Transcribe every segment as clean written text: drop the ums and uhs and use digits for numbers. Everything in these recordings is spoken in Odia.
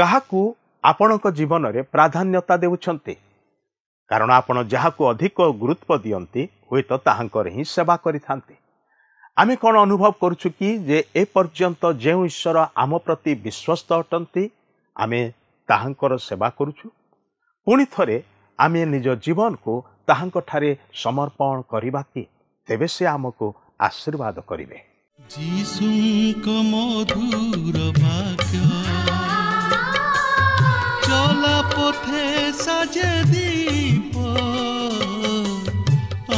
କାହାକୁ ଆପଣଙ୍କ ଜୀବନରେ ପ୍ରାଧାନ୍ୟତା ଦେଉଛନ୍ତି? କାରଣ ଆପଣ ଯାହାକୁ ଅଧିକ ଗୁରୁତ୍ୱ ଦିଅନ୍ତି ହୁଏତ ତାହାଙ୍କର ହିଁ ସେବା କରିଥାନ୍ତି। ଆମେ କ'ଣ ଅନୁଭବ କରୁଛୁ କି ଯେ ଏପର୍ଯ୍ୟନ୍ତ ଯେଉଁ ଈଶ୍ୱର ଆମ ପ୍ରତି ବିଶ୍ୱସ୍ତ ଅଟନ୍ତି ଆମେ ତାହାଙ୍କର ସେବା କରୁଛୁ? ପୁଣି ଥରେ ଆମେ ନିଜ ଜୀବନକୁ ତାହାଙ୍କଠାରେ ସମର୍ପଣ କରିବା କି? ତେବେ ସେ ଆମକୁ ଆଶୀର୍ବାଦ କରିବେ। ଯୀଶୁଙ୍କ ମଧୁର ବାକ୍ୟ ଚଲା ପଥେ ସାଜେ ଦୀପ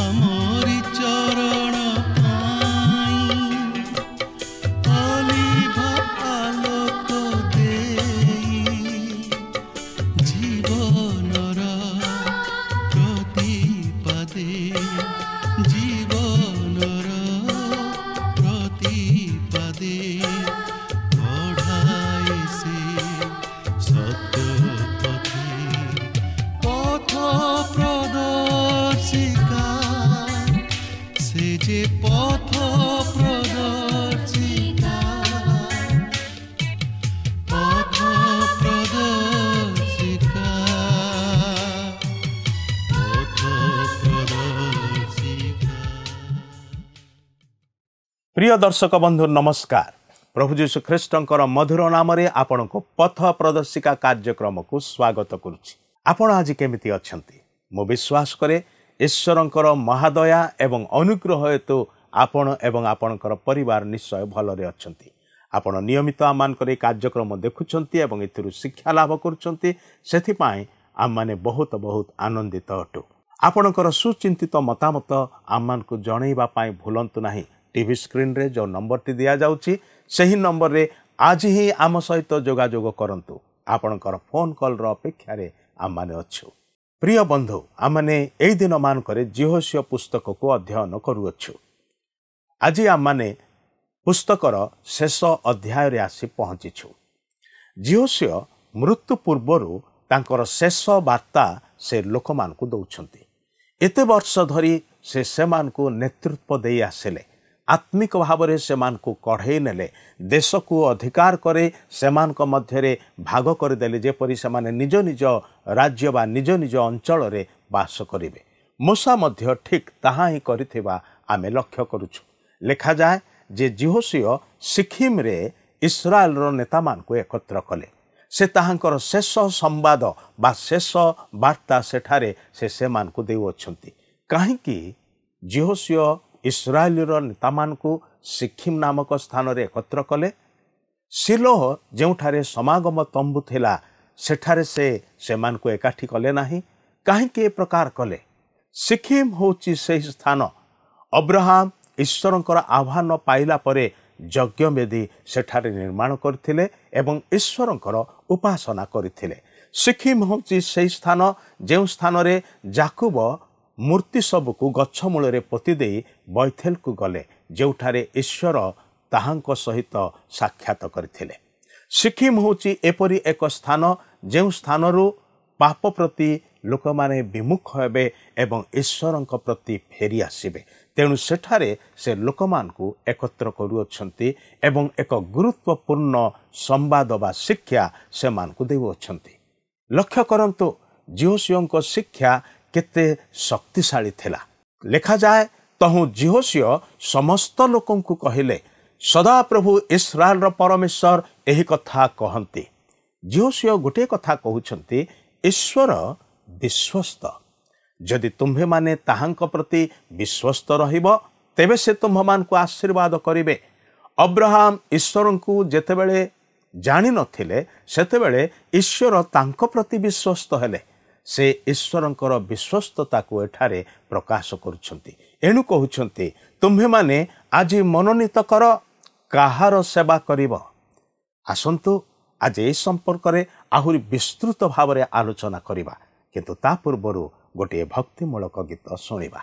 ଆମରି ଚରଣ ପାଇଁ ଅଲିଭ ଆଲୋକ ଦେଇ ଜୀବନର ପ୍ରତିପାଦେ ଜୀବନର ପ୍ରତିପାଦେ ବଢ଼ାଏ ସେ ସତ୍ୟ ପଥେ ପଥ ପ୍ରଦର୍ଶିକା ସେ ଯେ ପଥ ପ୍ରଦର୍ଶିକା ପଥ ପ୍ରଦର୍ଶିକା ପଥ ପ୍ରଦର୍ଶିକା। প্রিয় দর্শক বন্ধু নমস্কার। প্রভু যীশু খ্রিস্টଙ୍କର মধুর নামରେ ଆପଣଙ୍କୁ ପଥ ପ୍ରଦର୍ଶିକା କାର୍ଯ୍ୟକ୍ରମକୁ ସ୍ୱାଗତ କରୁଛି। ଆପଣ ଆଜି କେମିତି ଅଛନ୍ତି? ମୁଁ ବିଶ୍ୱାସ କରେ ଈଶ୍ୱରଙ୍କର ମହାଦୟା ଏବଂ ଅନୁଗ୍ରହ ହେତୁ ଆପଣ ଏବଂ ଆପଣଙ୍କର ପରିବାର ନିଶ୍ଚୟ ଭଲରେ ଅଛନ୍ତି। ଆପଣ ନିୟମିତ ଆମମାନଙ୍କର ଏହି କାର୍ଯ୍ୟକ୍ରମ ଦେଖୁଛନ୍ତି ଏବଂ ଏଥିରୁ ଶିକ୍ଷା ଲାଭ କରୁଛନ୍ତି। ସେଥିପାଇଁ ଆମମାନେ ବହୁତ ଆନନ୍ଦିତ ଅଟୁ। ଆପଣଙ୍କର ସୁଚିନ୍ତିତ ମତାମତ ଆମମାନଙ୍କୁ ଜଣାଇବା ପାଇଁ ଭୁଲନ୍ତୁ ନାହିଁ। টিভি স্ক্রিন্রে যে নম্বরটি দিয়াযাଉଛି ସେହି ନମ୍ବରରେ ଆଜି ହିଁ ଆମ ସହିତ ଯୋଗାଯୋଗ କରନ୍ତୁ। ଆପଣଙ୍କର ଫୋନ୍ କଲ୍ର ଅପେକ୍ଷାରେ ଆମମାନେ ଅଛୁ। ପ୍ରିୟ ବନ୍ଧୁ, ଆମମାନେ ଏହି ଦିନମାନଙ୍କରେ ଜିହୋସିଓ ପୁସ୍ତକକୁ ଅଧ୍ୟୟନ କରୁଅଛୁ। ଆଜି ଆମମାନେ ପୁସ୍ତକର ଶେଷ ଅଧ୍ୟାୟରେ ଆସି ପହଞ୍ଚିଛୁ। ଜିହୋସିଓ ମୃତ୍ୟୁ ପୂର୍ବରୁ ତାଙ୍କର ଶେଷ ବାର୍ତ୍ତା ସେ ଲୋକମାନଙ୍କୁ ଦେଉଛନ୍ତି। ଏତେ ବର୍ଷ ଧରି ସେ ସେମାନଙ୍କୁ ନେତୃତ୍ୱ ଦେଇ ଆସିଲେ। ଆତ୍ମିକ ଭାବରେ ସେମାନଙ୍କୁ କଢ଼େଇ ନେଲେ, ଦେଶକୁ ଅଧିକାର କରି ସେମାନଙ୍କ ମଧ୍ୟରେ ଭାଗ କରିଦେଲେ, ଯେପରି ସେମାନେ ନିଜ ନିଜ ରାଜ୍ୟ ବା ନିଜ ନିଜ ଅଞ୍ଚଳରେ ବାସ କରିବେ। ମୂଷା ମଧ୍ୟ ଠିକ୍ ତାହା ହିଁ କରିଥିବା ଆମେ ଲକ୍ଷ୍ୟ କରୁଛୁ। ଲେଖାଯାଏ ଯେ ଜିହୋସିଓ ସିଖିମରେ ଇସ୍ରାଏଲର ନେତାମାନଙ୍କୁ ଏକତ୍ର କଲେ। ସେ ତାହାଙ୍କର ଶେଷ ସମ୍ବାଦ ବା ଶେଷ ବାର୍ତ୍ତା ସେଠାରେ ସେମାନଙ୍କୁ ଦେଉଅଛନ୍ତି। କାହିଁକି ଜିହୋସିଓ ଇସ୍ରାଏଲର ନେତାମାନଙ୍କୁ ସିଖିମ ନାମକ ସ୍ଥାନରେ ଏକତ୍ର କଲେ? ଶିଲୋହ ଯେଉଁଠାରେ ସମାଗମ ତମ୍ବୁ ଥିଲା ସେଠାରେ ସେମାନଙ୍କୁ ଏକାଠି କଲେ ନାହିଁ। କାହିଁକି ଏ ପ୍ରକାର କଲେ? ସିଖିମ ହେଉଛି ସେହି ସ୍ଥାନ ଅବ୍ରାହମ ଈଶ୍ୱରଙ୍କର ଆହ୍ୱାନ ପାଇଲା ପରେ ଯଜ୍ଞବେଦୀ ସେଠାରେ ନିର୍ମାଣ କରିଥିଲେ ଏବଂ ଈଶ୍ୱରଙ୍କର ଉପାସନା କରିଥିଲେ। ସିଖିମ ହେଉଛି ସେହି ସ୍ଥାନ ଯେଉଁ ସ୍ଥାନରେ ଯାକୁବ ମୂର୍ତ୍ତି ସବୁକୁ ଗଛ ମୂଳରେ ପୋତି ଦେଇ ବୈଥେଲକୁ ଗଲେ, ଯେଉଁଠାରେ ଈଶ୍ୱର ତାହାଙ୍କ ସହିତ ସାକ୍ଷାତ କରିଥିଲେ। ସିଖିମ ହେଉଛି ଏପରି ଏକ ସ୍ଥାନ ଯେଉଁ ସ୍ଥାନରୁ ପାପ ପ୍ରତି ଲୋକମାନେ ବିମୁଖ ହେବେ ଏବଂ ଈଶ୍ୱରଙ୍କ ପ୍ରତି ଫେରି ଆସିବେ। ତେଣୁ ସେଠାରେ ସେ ଲୋକମାନଙ୍କୁ ଏକତ୍ର କରୁଅଛନ୍ତି ଏବଂ ଏକ ଗୁରୁତ୍ୱପୂର୍ଣ୍ଣ ସମ୍ବାଦ ବା ଶିକ୍ଷା ସେମାନଙ୍କୁ ଦେଉଅଛନ୍ତି। ଲକ୍ଷ୍ୟ କରନ୍ତୁ ଜିହୋସିଓଙ୍କ ଶିକ୍ଷା କେତେ ଶକ୍ତିଶାଳୀ ଥିଲା। ଲେଖାଯାଏ ତହୁଁ ଜିହୋସିଓ ସମସ୍ତ ଲୋକଙ୍କୁ କହିଲେ, ସଦାପ୍ରଭୁ ଇସ୍ରାଏଲର ପରମେଶ୍ୱର ଏହି କଥା କହନ୍ତି। ଜିହୋସିଓ ଗୋଟିଏ କଥା କହୁଛନ୍ତି, ଈଶ୍ୱର ବିଶ୍ୱସ୍ତ। ଯଦି ତୁମ୍ଭେମାନେ ତାହାଙ୍କ ପ୍ରତି ବିଶ୍ୱସ୍ତ ରହିବ ତେବେ ସେ ତୁମ୍ଭମାନଙ୍କୁ ଆଶୀର୍ବାଦ କରିବେ। ଅବ୍ରାହମ ଈଶ୍ୱରଙ୍କୁ ଯେତେବେଳେ ଜାଣିନଥିଲେ ସେତେବେଳେ ଈଶ୍ୱର ତାଙ୍କ ପ୍ରତି ବିଶ୍ୱସ୍ତ ହେଲେ। ସେ ଈଶ୍ୱରଙ୍କର ବିଶ୍ୱସ୍ତତାକୁ ଏଠାରେ ପ୍ରକାଶ କରୁଛନ୍ତି। ଏଣୁ କହୁଛନ୍ତି, ତୁମ୍ଭେମାନେ ଆଜି ମନୋନୀତ କର କାହାର ସେବା କରିବ। ଆସନ୍ତୁ ଆଜି ଏହି ସମ୍ପର୍କରେ ଆହୁରି ବିସ୍ତୃତ ଭାବରେ ଆଲୋଚନା କରିବା, କିନ୍ତୁ ତା ପୂର୍ବରୁ ଗୋଟିଏ ଭକ୍ତିମୂଳକ ଗୀତ ଶୁଣିବା।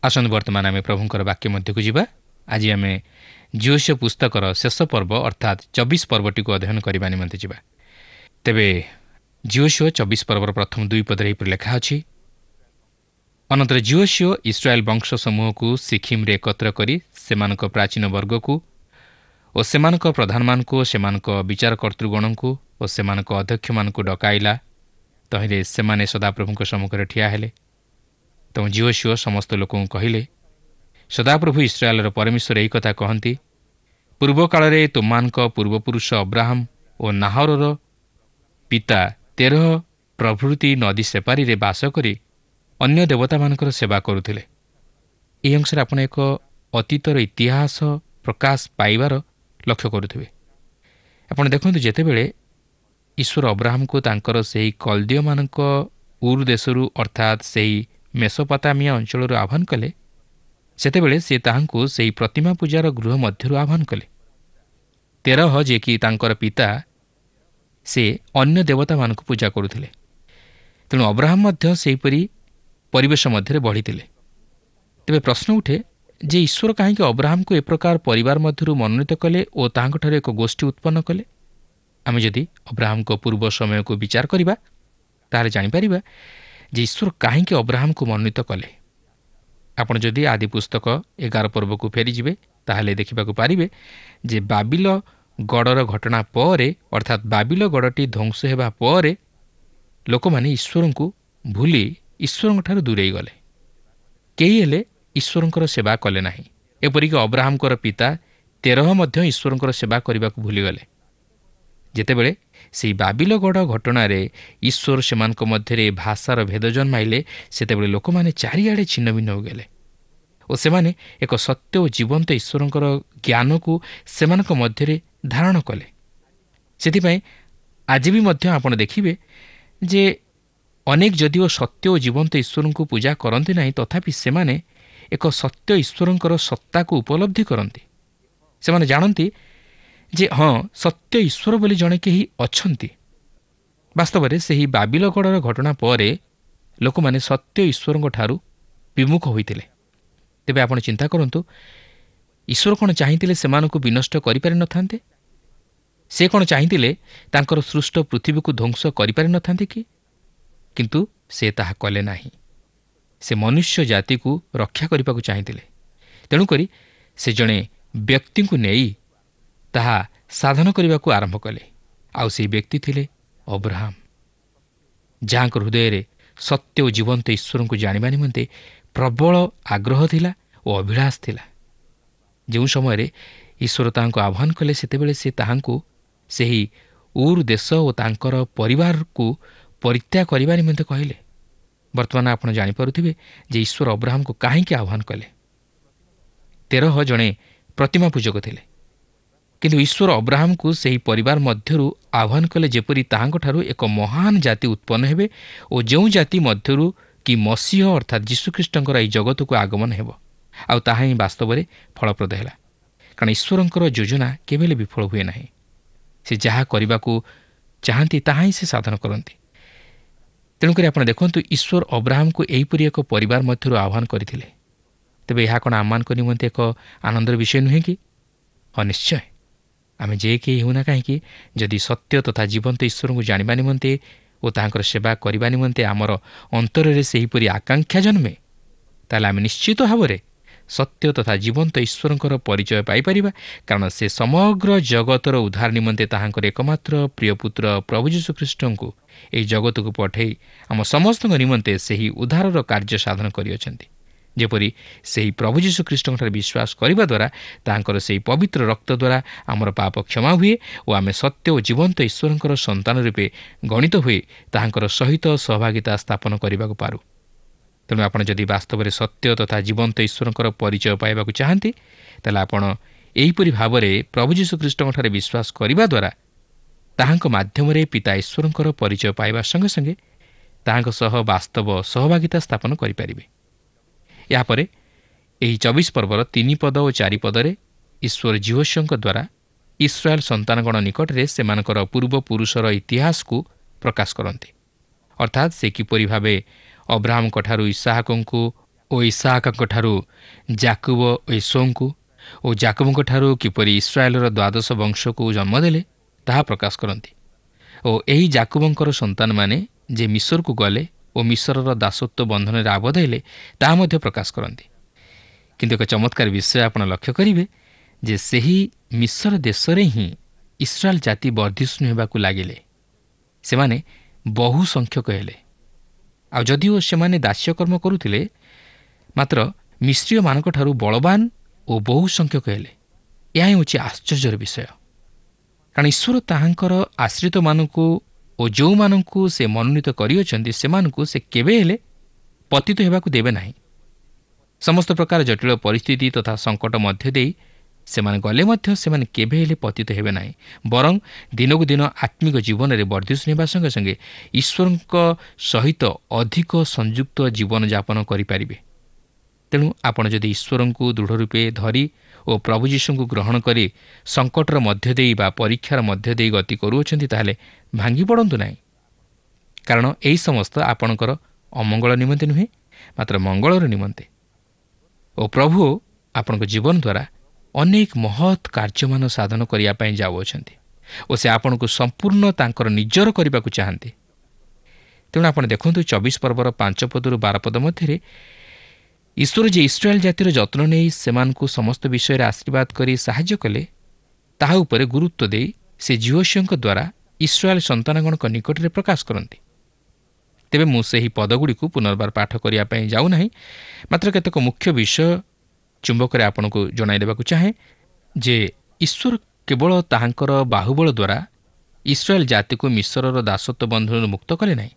ଆସନ୍ତୁ ବର୍ତ୍ତମାନ ଆମେ ପ୍ରଭୁଙ୍କର ବାକ୍ୟ ମଧ୍ୟକୁ ଯିବା। ଆଜି ଆମେ ଜିଓସିଓ ପୁସ୍ତକର ଶେଷ ପର୍ବ ଅର୍ଥାତ୍ 24 ପର୍ବଟିକୁ ଅଧ୍ୟୟନ କରିବା ନିମନ୍ତେ ଯିବା। ତେବେ ଜିଓସିଓ 24 ପର୍ବର ପ୍ରଥମ 2 ପଦରେ ଏହିପରି ଲେଖା ଅଛି, ଅନନ୍ତର ଜିଓସିଓ ଇସ୍ରାଏଲ୍ ବଂଶ ସମୂହକୁ ସିଖିମ୍ରେ ଏକତ୍ର କରି ସେମାନଙ୍କ ପ୍ରାଚୀନ ବର୍ଗକୁ ଓ ସେମାନଙ୍କ ପ୍ରଧାନମାନଙ୍କୁ ଓ ସେମାନଙ୍କ ବିଚାରକର୍ତ୍ତୃଗଣଙ୍କୁ ଓ ସେମାନଙ୍କ ଅଧ୍ୟକ୍ଷମାନଙ୍କୁ ଡକାଇଲା। ତହିଁରେ ସେମାନେ ସଦାପ୍ରଭୁଙ୍କ ସମ୍ମୁଖରେ ଠିଆ ହେଲେ। ତେଣୁ ଜିଓସିଓ ସମସ୍ତ ଲୋକଙ୍କୁ କହିଲେ, ସଦାପ୍ରଭୁ ଇସ୍ରାଏଲ୍ର ପରମେଶ୍ୱର ଏହି କଥା କହନ୍ତି, ପୂର୍ବକାଳରେ ତୁମମାନଙ୍କ ପୂର୍ବପୁରୁଷ ଅବ୍ରାହମ ଓ ନାହରର ପିତା ତେରହ ପ୍ରଭୃତି ନଦୀ ସେପାରିରେ ବାସ କରି ଅନ୍ୟ ଦେବତାମାନଙ୍କର ସେବା କରୁଥିଲେ। ଏହି ଅଂଶରେ ଆପଣ ଏକ ଅତୀତର ଇତିହାସ ପ୍ରକାଶ ପାଇବାର ଲକ୍ଷ୍ୟ କରୁଥିବେ। ଆପଣ ଦେଖନ୍ତୁ, ଯେତେବେଳେ ଈଶ୍ୱର ଅବ୍ରାହମକୁ ତାଙ୍କର ସେହି କଲ୍ଦୀୟମାନଙ୍କ ଉର୍ ଦେଶରୁ ଅର୍ଥାତ୍ ସେହି ମେସୋପୋଟାମିଆ ଅଞ୍ଚଳରୁ ଆହ୍ୱାନ କଲେ, ସେତେବେଳେ ସେ ତାହାଙ୍କୁ ସେହି ପ୍ରତିମା ପୂଜାର ଗୃହ ମଧ୍ୟରୁ ଆହ୍ୱାନ କଲେ। ତେରହ ଯିଏକି ତାଙ୍କର ପିତା, ସେ ଅନ୍ୟ ଦେବତାମାନଙ୍କୁ ପୂଜା କରୁଥିଲେ। ତେଣୁ ଅବ୍ରାହମ ମଧ୍ୟ ସେହିପରି ପରିବେଶ ମଧ୍ୟରେ ବଢ଼ିଥିଲେ। ତେବେ ପ୍ରଶ୍ନ ଉଠେ ଯେ ଈଶ୍ୱର କାହିଁକି ଅବ୍ରାହମକୁ ଏ ପ୍ରକାର ପରିବାର ମଧ୍ୟରୁ ମନୋନୀତ କଲେ ଓ ତାହାଙ୍କଠାରୁ ଏକ ଗୋଷ୍ଠୀ ଉତ୍ପନ୍ନ କଲେ? ଆମେ ଯଦି ଅବ୍ରାହମଙ୍କ ପୂର୍ବ ସମୟକୁ ବିଚାର କରିବା, ତାହେଲେ ଜାଣିପାରିବା ଯେ ଈଶ୍ୱର କାହିଁକି ଅବ୍ରାହମକୁ ମନୋନୀତ କଲେ। ଆପଣ ଯଦି ଆଦି ପୁସ୍ତକ 11 ପର୍ବକୁ ଫେରିଯିବେ, ତାହେଲେ ଦେଖିବାକୁ ପାରିବେ ଯେ ବାବିଲ ଗଡ଼ର ଘଟଣା ପରେ ଅର୍ଥାତ୍ ବାବିଲ ଗଡ଼ଟି ଧ୍ୱଂସ ହେବା ପରେ ଲୋକମାନେ ଈଶ୍ୱରଙ୍କୁ ଭୁଲି ଈଶ୍ୱରଙ୍କଠାରୁ ଦୂରେଇ ଗଲେ। କେହି ହେଲେ ଈଶ୍ୱରଙ୍କର ସେବା କଲେ ନାହିଁ। ଏପରିକି ଅବ୍ରାହମଙ୍କର ପିତା ତେରହ ମଧ୍ୟ ଈଶ୍ୱରଙ୍କର ସେବା କରିବାକୁ ଭୁଲିଗଲେ। ଯେତେବେଳେ ସେହି ବାବିଲଗଡ଼ ଘଟଣାରେ ଈଶ୍ୱର ସେମାନଙ୍କ ମଧ୍ୟରେ ଭାଷାର ଭେଦ ଜନ୍ମାଇଲେ, ସେତେବେଳେ ଲୋକମାନେ ଚାରିଆଡ଼େ ଛିନ୍ନ ଭିନ୍ନ ହୋଇଗଲେ ଓ ସେମାନେ ଏକ ସତ୍ୟ ଓ ଜୀବନ୍ତ ଈଶ୍ୱରଙ୍କର ଜ୍ଞାନକୁ ସେମାନଙ୍କ ମଧ୍ୟରେ ଧାରଣ କଲେ। ସେଥିପାଇଁ ଆଜି ବି ମଧ୍ୟ ଆପଣ ଦେଖିବେ ଯେ ଅନେକ ଯଦିଓ ସତ୍ୟ ଓ ଜୀବନ୍ତ ଈଶ୍ୱରଙ୍କୁ ପୂଜା କରନ୍ତି ନାହିଁ, ତଥାପି ସେମାନେ ଏକ ସତ୍ୟ ଈଶ୍ୱରଙ୍କର ସତ୍ତାକୁ ଉପଲବ୍ଧି କରନ୍ତି। ସେମାନେ ଜାଣନ୍ତି ଯେ ହଁ, ସତ୍ୟ ଈଶ୍ୱର ବୋଲି ଜଣେ କେହି ଅଛନ୍ତି। ବାସ୍ତବରେ ସେହି ବାବିଲଗଡ଼ର ଘଟଣା ପରେ ଲୋକମାନେ ସତ୍ୟ ଈଶ୍ୱରଙ୍କଠାରୁ ବିମୁଖ ହୋଇଥିଲେ। ତେବେ ଆପଣ ଚିନ୍ତା କରନ୍ତୁ, ଈଶ୍ୱର କ'ଣ ଚାହିଁଥିଲେ ସେମାନଙ୍କୁ ବିନଷ୍ଟ କରିପାରିନଥାନ୍ତେ? ସେ କ'ଣ ଚାହିଁଥିଲେ ତାଙ୍କର ସୃଷ୍ଟ ପୃଥିବୀକୁ ଧ୍ୱଂସ କରିପାରିନଥାନ୍ତେ କି? କିନ୍ତୁ ସେ ତାହା କଲେ ନାହିଁ। ସେ ମନୁଷ୍ୟ ଜାତିକୁ ରକ୍ଷା କରିବାକୁ ଚାହିଁଥିଲେ। ତେଣୁକରି ସେ ଜଣେ ବ୍ୟକ୍ତିଙ୍କୁ ନେଇ ତାହା ସାଧନ କରିବାକୁ ଆରମ୍ଭ କଲେ। ଆଉ ସେହି ବ୍ୟକ୍ତି ଥିଲେ ଅବ୍ରାହମ, ଯାହାଙ୍କ ହୃଦୟରେ ସତ୍ୟ ଓ ଜୀବନ୍ତ ଈଶ୍ୱରଙ୍କୁ ଜାଣିବା ନିମନ୍ତେ ପ୍ରବଳ ଆଗ୍ରହ ଥିଲା ଓ ଅଭିଳାଷ ଥିଲା। ଯେଉଁ ସମୟରେ ଈଶ୍ୱର ତାହାଙ୍କୁ ଆହ୍ୱାନ କଲେ, ସେତେବେଳେ ସେ ତାହାଙ୍କୁ ସେହି ଉର୍ ଦେଶ ଓ ତାଙ୍କର ପରିବାରକୁ ପରିତ୍ୟାଗ କରିବା ନିମନ୍ତେ କହିଲେ। ବର୍ତ୍ତମାନ ଆପଣ ଜାଣିପାରୁଥିବେ ଯେ ଈଶ୍ୱର ଅବ୍ରାହମକୁ କାହିଁକି ଆହ୍ୱାନ କଲେ। ତେରହ ଜଣେ ପ୍ରତିମା ପୂଜକ ଥିଲେ, କିନ୍ତୁ ଈଶ୍ୱର ଅବ୍ରାହମକୁ ସେହି ପରିବାର ମଧ୍ୟରୁ ଆହ୍ୱାନ କଲେ ଯେପରି ତାହାଙ୍କଠାରୁ ଏକ ମହାନ ଜାତି ଉତ୍ପନ୍ନ ହେବେ ଓ ଯେଉଁ ଜାତି ମଧ୍ୟରୁ କି ମସିହ ଅର୍ଥାତ୍ ଯୀଶୁଖ୍ରୀଷ୍ଟଙ୍କର ଏହି ଜଗତକୁ ଆଗମନ ହେବ। ଆଉ ତାହା ହିଁ ବାସ୍ତବରେ ଫଳପ୍ରଦ ହେଲା, କାରଣ ଈଶ୍ୱରଙ୍କର ଯୋଜନା କେବେ ହେଲେ ବିଫଳ ହୁଏ ନାହିଁ। ସେ ଯାହା କରିବାକୁ ଚାହାନ୍ତି ତାହା ହିଁ ସେ ସାଧନ କରନ୍ତି। ତେଣୁକରି ଆପଣ ଦେଖନ୍ତୁ, ଈଶ୍ୱର ଅବ୍ରାହମକୁ ଏହିପରି ଏକ ପରିବାର ମଧ୍ୟରୁ ଆହ୍ୱାନ କରିଥିଲେ। ତେବେ ଏହା କ'ଣ ଆମମାନଙ୍କ ନିମନ୍ତେ ଏକ ଆନନ୍ଦର ବିଷୟ ନୁହେଁ କି? ହଁ, ନିଶ୍ଚୟ। ଆମେ ଯେ କେହି ହେଉନା କାହିଁକି, ଯଦି ସତ୍ୟ ତଥା ଜୀବନ୍ତ ଈଶ୍ୱରଙ୍କୁ ଜାଣିବା ନିମନ୍ତେ ଓ ତାହାଙ୍କର ସେବା କରିବା ନିମନ୍ତେ ଆମର ଅନ୍ତରରେ ସେହିପରି ଆକାଂକ୍ଷା ଜନ୍ମେ, ତାହେଲେ ଆମେ ନିଶ୍ଚିତ ଭାବରେ ସତ୍ୟ ତଥା ଜୀବନ୍ତ ଈଶ୍ୱରଙ୍କର ପରିଚୟ ପାଇପାରିବା। କାରଣ ସେ ସମଗ୍ର ଜଗତର ଉଦ୍ଧାର ନିମନ୍ତେ ତାହାଙ୍କର ଏକମାତ୍ର ପ୍ରିୟ ପୁତ୍ର ପ୍ରଭୁ ଯୀଶୁଖ୍ରୀଷ୍ଟଙ୍କୁ ଏହି ଜଗତକୁ ପଠାଇ ଆମ ସମସ୍ତଙ୍କ ନିମନ୍ତେ ସେହି ଉଦ୍ଧାରର କାର୍ଯ୍ୟ ସାଧନ କରିଅଛନ୍ତି। ଯେପରି ସେହି ପ୍ରଭୁ ଯୀଶୁଖ୍ରୀଷ୍ଟଙ୍କଠାରେ ବିଶ୍ୱାସ କରିବା ଦ୍ୱାରା ତାହାଙ୍କର ସେହି ପବିତ୍ର ରକ୍ତ ଦ୍ୱାରା ଆମର ପାପ କ୍ଷମା ହୁଏ ଓ ଆମେ ସତ୍ୟ ଓ ଜୀବନ୍ତ ଈଶ୍ୱରଙ୍କର ସନ୍ତାନ ରୂପେ ଗଣିତ ହୋଇ ତାହାଙ୍କର ସହିତ ସହଭାଗିତା ସ୍ଥାପନ କରିବାକୁ ପାରୁ। ତେଣୁ ଆପଣ ଯଦି ବାସ୍ତବରେ ସତ୍ୟ ତଥା ଜୀବନ୍ତ ଈଶ୍ୱରଙ୍କର ପରିଚୟ ପାଇବାକୁ ଚାହାନ୍ତି, ତାହେଲେ ଆପଣ ଏହିପରି ଭାବରେ ପ୍ରଭୁ ଯୀଶୁଖ୍ରୀଷ୍ଟଙ୍କଠାରେ ବିଶ୍ୱାସ କରିବା ଦ୍ୱାରା ତାହାଙ୍କ ମାଧ୍ୟମରେ ପିତା ଈଶ୍ୱରଙ୍କର ପରିଚୟ ପାଇବା ସଙ୍ଗେ ସଙ୍ଗେ ତାହାଙ୍କ ସହ ବାସ୍ତବ ସହଭାଗିତା ସ୍ଥାପନ କରିପାରିବେ। ଏହାପରେ ଏହି 24 ପର୍ବର 3 ପଦ ଓ 4 ପଦରେ ଈଶ୍ୱର ଜିଓସିଓଙ୍କ ଦ୍ୱାରା ଇସ୍ରାଏଲ୍ ସନ୍ତାନଗଣ ନିକଟରେ ସେମାନଙ୍କର ପୂର୍ବପୁରୁଷର ଇତିହାସକୁ ପ୍ରକାଶ କରନ୍ତି। ଅର୍ଥାତ୍ ସେ କିପରି ଭାବେ ଅବ୍ରାହମଙ୍କଠାରୁ ଇସାହାକଙ୍କୁ ଓ ଇସାହାକଙ୍କଠାରୁ ଜାକୁବ ଓ ଇସୋଙ୍କୁ ଓ ଜାକୁବଙ୍କଠାରୁ କିପରି ଇସ୍ରାଏଲର ଦ୍ୱାଦଶ ବଂଶକୁ ଜନ୍ମ ଦେଲେ ତାହା ପ୍ରକାଶ କରନ୍ତି ଓ ଏହି ଜାକୁବଙ୍କର ସନ୍ତାନମାନେ ଯେ ମିଶ୍ରକୁ ଗଲେ ଓ ମିଶ୍ରର ଦାସତ୍ୱ ବନ୍ଧନରେ ଆବଦ୍ଧ ହେଲେ ତାହା ମଧ୍ୟ ପ୍ରକାଶ କରନ୍ତି। କିନ୍ତୁ ଏକ ଚମତ୍କାର ବିଷୟ ଆପଣ ଲକ୍ଷ୍ୟ କରିବେ ଯେ ସେହି ମିଶ୍ର ଦେଶରେ ହିଁ ଇସ୍ରାଏଲ ଜାତି ବର୍ଦ୍ଧିଷ୍ଣୁ ହେବାକୁ ଲାଗିଲେ। ସେମାନେ ବହୁ ସଂଖ୍ୟକ ହେଲେ। ଆଉ ଯଦିଓ ସେମାନେ ଦାସ୍ୟକର୍ମ କରୁଥିଲେ, ମାତ୍ର ମିଶ୍ରୀୟମାନଙ୍କଠାରୁ ବଳବାନ ଓ ବହୁ ସଂଖ୍ୟକ ହେଲେ। ଏହା ହିଁ ହେଉଛି ଆଶ୍ଚର୍ଯ୍ୟର ବିଷୟ। କାରଣ ଈଶ୍ୱର ତାହାଙ୍କର ଆଶ୍ରିତମାନଙ୍କୁ ଓ ଯେଉଁମାନଙ୍କୁ ସେ ମନୋନୀତ କରିଅଛନ୍ତି ସେମାନଙ୍କୁ ସେ କେବେ ହେଲେ ପତିତ ହେବାକୁ ଦେବେ ନାହିଁ। ସମସ୍ତ ପ୍ରକାର ଜଟିଳ ପରିସ୍ଥିତି ତଥା ସଙ୍କଟ ମଧ୍ୟ ଦେଇ ସେମାନେ ଗଲେ ମଧ୍ୟ ସେମାନେ କେବେ ହେଲେ ପତିତ ହେବେ ନାହିଁ, ବରଂ ଦିନକୁ ଦିନ ଆତ୍ମିକ ଜୀବନରେ ବର୍ଦ୍ଧିଷ୍ଣୁ ହେବା ସଙ୍ଗେ ସଙ୍ଗେ ଈଶ୍ୱରଙ୍କ ସହିତ ଅଧିକ ସଂଯୁକ୍ତ ଜୀବନଯାପନ କରିପାରିବେ। ତେଣୁ ଆପଣ ଯଦି ଈଶ୍ୱରଙ୍କୁ ଦୃଢ଼ ରୂପେ ଧରି ଓ ପ୍ରଭୁ ଯୀଶୁଙ୍କୁ ଗ୍ରହଣ କରି ସଙ୍କଟର ମଧ୍ୟ ଦେଇ ବା ପରୀକ୍ଷାର ମଧ୍ୟ ଦେଇ ଗତି କରୁଅଛନ୍ତି, ତାହେଲେ ଭାଙ୍ଗି ପଡ଼ନ୍ତୁ ନାହିଁ। କାରଣ ଏହି ସମସ୍ତ ଆପଣଙ୍କର ଅମଙ୍ଗଳ ନିମନ୍ତେ ନୁହେଁ, ମାତ୍ର ମଙ୍ଗଳର ନିମନ୍ତେ। ଓ ପ୍ରଭୁ ଆପଣଙ୍କ ଜୀବନ ଦ୍ୱାରା ଅନେକ ମହତ୍ କାର୍ଯ୍ୟମାନ ସାଧନ କରିବା ପାଇଁ ଯାଉଅଛନ୍ତି ଓ ସେ ଆପଣଙ୍କୁ ସମ୍ପୂର୍ଣ୍ଣ ତାଙ୍କର ନିଜର କରିବାକୁ ଚାହାନ୍ତି। ତେଣୁ ଆପଣ ଦେଖନ୍ତୁ 24 ପର୍ବର 5 ପଦରୁ 12 ପଦ ମଧ୍ୟରେ ଈଶ୍ୱର ଯେ ଇସ୍ରାଏଲ ଜାତିର ଯତ୍ନ ନେଇ ସେମାନଙ୍କୁ ସମସ୍ତ ବିଷୟରେ ଆଶୀର୍ବାଦ କରି ସାହାଯ୍ୟ କଲେ, ତାହା ଉପରେ ଗୁରୁତ୍ୱ ଦେଇ ସେ ଝିଅଙ୍କ ଦ୍ୱାରା ଇସ୍ରାଏଲ ସନ୍ତାନଗଣଙ୍କ ନିକଟରେ ପ୍ରକାଶ କରନ୍ତି। ତେବେ ମୁଁ ସେହି ପଦଗୁଡ଼ିକୁ ପୁନର୍ବାର ପାଠ କରିବା ପାଇଁ ଯାଉନାହିଁ, ମାତ୍ର କେତେକ ମୁଖ୍ୟ ବିଷୟ ଚୁମ୍ବକରେ ଆପଣଙ୍କୁ ଜଣାଇ ଦେବାକୁ ଚାହେଁ ଯେ ଈଶ୍ୱର କେବଳ ତାହାଙ୍କର ବାହୁବଳ ଦ୍ୱାରା ଇସ୍ରାଏଲ ଜାତିକୁ ମିଶ୍ରର ଦାସତ୍ୱ ବନ୍ଧନରୁ ମୁକ୍ତ କଲେ ନାହିଁ,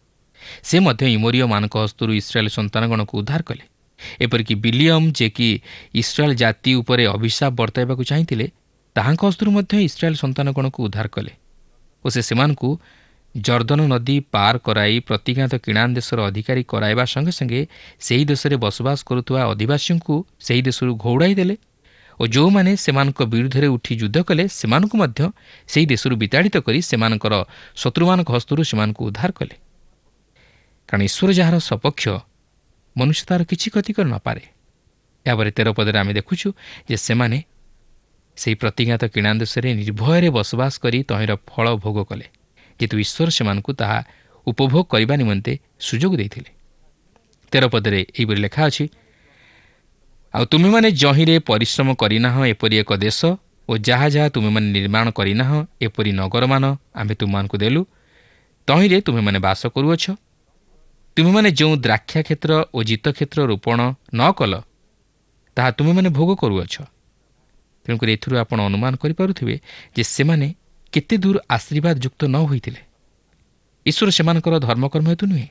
ସେ ମଧ୍ୟ ଇମୋରୀୟମାନଙ୍କ ହସ୍ତରୁ ଇସ୍ରାଏଲ ସନ୍ତାନଗଣକୁ ଉଦ୍ଧାର କଲେ। ଏପରିକି ବିଲିୟମ ଯେ କି ଇସ୍ରାଏଲ ଜାତି ଉପରେ ଅଭିଶାପ ବର୍ତ୍ତାଇବାକୁ ଚାହିଁଥିଲେ, ତାହାଙ୍କ ହସ୍ତରୁ ମଧ୍ୟ ଇସ୍ରାଏଲ ସନ୍ତାନଗଣକୁ ଉଦ୍ଧାର କଲେ ଓ ସେମାନଙ୍କୁ ଜର୍ଦ୍ଦନ ନଦୀ ପାର କରାଇ ପ୍ରତିଜ୍ଞାତ କିଣାନ୍ ଦେଶର ଅଧିକାରୀ କରାଇବା ସଙ୍ଗେ ସଙ୍ଗେ ସେହି ଦେଶରେ ବସବାସ କରୁଥିବା ଅଧିବାସୀଙ୍କୁ ସେହି ଦେଶରୁ ଘଉଡ଼ାଇ ଦେଲେ ଓ ଯେଉଁମାନେ ସେମାନଙ୍କ ବିରୁଦ୍ଧରେ ଉଠି ଯୁଦ୍ଧ କଲେ ସେମାନଙ୍କୁ ମଧ୍ୟ ସେହି ଦେଶରୁ ବିତାଡ଼ିତ କରି ସେମାନଙ୍କର ଶତ୍ରୁମାନଙ୍କ ହସ୍ତରୁ ସେମାନଙ୍କୁ ଉଦ୍ଧାର କଲେ। କାରଣ ଈଶ୍ୱର ଯାହାର ସପକ୍ଷ, ମନୁଷ୍ୟ ତାର କିଛି କ୍ଷତି କରି ନପାରେ। ଏହାପରେ 13 ପଦରେ ଆମେ ଦେଖୁଛୁ ଯେ ସେମାନେ ସେହି ପ୍ରତିଜ୍ଞାତ କିଣାନ୍ ଦେଶରେ ନିର୍ଭୟରେ ବସବାସ କରି ତହିଁର ଫଳ ଭୋଗ କଲେ, ଯେହେତୁ ଈଶ୍ୱର ସେମାନଙ୍କୁ ତାହା ଉପଭୋଗ କରିବା ନିମନ୍ତେ ସୁଯୋଗ ଦେଇଥିଲେ। 13 ପଦରେ ଏହିପରି ଲେଖା ଅଛି, ଆଉ ତୁମେମାନେ ଯହିଁରେ ପରିଶ୍ରମ କରିନାହଁ ଏପରି ଏକ ଦେଶ ଓ ଯାହା ଯାହା ତୁମେମାନେ ନିର୍ମାଣ କରିନାହଁ ଏପରି ନଗରମାନ ଆମେ ତୁମମାନଙ୍କୁ ଦେଲୁ, ତହିଁରେ ତୁମେମାନେ ବାସ କରୁଅଛ। ତୁମେମାନେ ଯେଉଁ ଦ୍ରାକ୍ଷା କ୍ଷେତ୍ର ଓ ଜିତକ୍ଷେତ୍ର ରୋପଣ ନ କଲ, ତାହା ତୁମେମାନେ ଭୋଗ କରୁଅଛ। ତେଣୁକରି ଏଥିରୁ ଆପଣ ଅନୁମାନ କରିପାରୁଥିବେ ଯେ ସେମାନେ କେତେ ଦୂର ଆଶୀର୍ବାଦ ଯୁକ୍ତ ନ ହୋଇଥିଲେ। ଈଶ୍ୱର ସେମାନଙ୍କର ଧର୍ମକର୍ମ ହେତୁ ନୁହେଁ,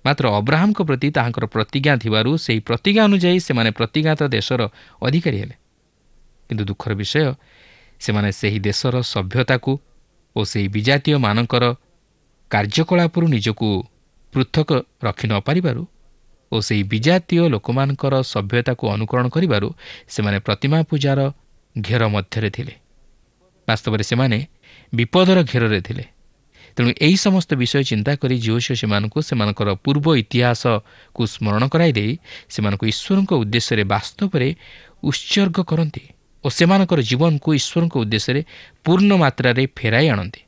ମାତ୍ର ଅବ୍ରାହମଙ୍କ ପ୍ରତି ତାହାଙ୍କର ପ୍ରତିଜ୍ଞା ଥିବାରୁ ସେହି ପ୍ରତିଜ୍ଞା ଅନୁଯାୟୀ ସେମାନେ ପ୍ରତିଜ୍ଞାତ ଦେଶର ଅଧିକାରୀ ହେଲେ। କିନ୍ତୁ ଦୁଃଖର ବିଷୟ, ସେମାନେ ସେହି ଦେଶର ସଭ୍ୟତାକୁ ଓ ସେହି ବିଜାତୀୟମାନଙ୍କର କାର୍ଯ୍ୟକଳାପରୁ ନିଜକୁ ପୃଥକ ରଖି ନ ପାରିବାରୁ ଓ ସେହି ବିଜାତୀୟ ଲୋକମାନଙ୍କର ସଭ୍ୟତାକୁ ଅନୁକରଣ କରିବାରୁ ସେମାନେ ପ୍ରତିମା ପୂଜାର ଘେର ମଧ୍ୟରେ ଥିଲେ। ବାସ୍ତବରେ ସେମାନେ ବିପଦର ଘେରରେ ଥିଲେ। ତେଣୁ ଏହି ସମସ୍ତ ବିଷୟ ଚିନ୍ତା କରି ଯୋଶୁଆ ସେମାନଙ୍କୁ ସେମାନଙ୍କର ପୂର୍ବ ଇତିହାସକୁ ସ୍ମରଣ କରାଇ ଦେଇ ସେମାନଙ୍କୁ ଈଶ୍ୱରଙ୍କ ଉଦ୍ଦେଶ୍ୟରେ ବାସ୍ତବରେ ଉତ୍ସର୍ଗ କରନ୍ତି ଓ ସେମାନଙ୍କର ଜୀବନକୁ ଈଶ୍ୱରଙ୍କ ଉଦ୍ଦେଶ୍ୟରେ ପୂର୍ଣ୍ଣ ମାତ୍ରାରେ ଫେରାଇ ଆଣନ୍ତି।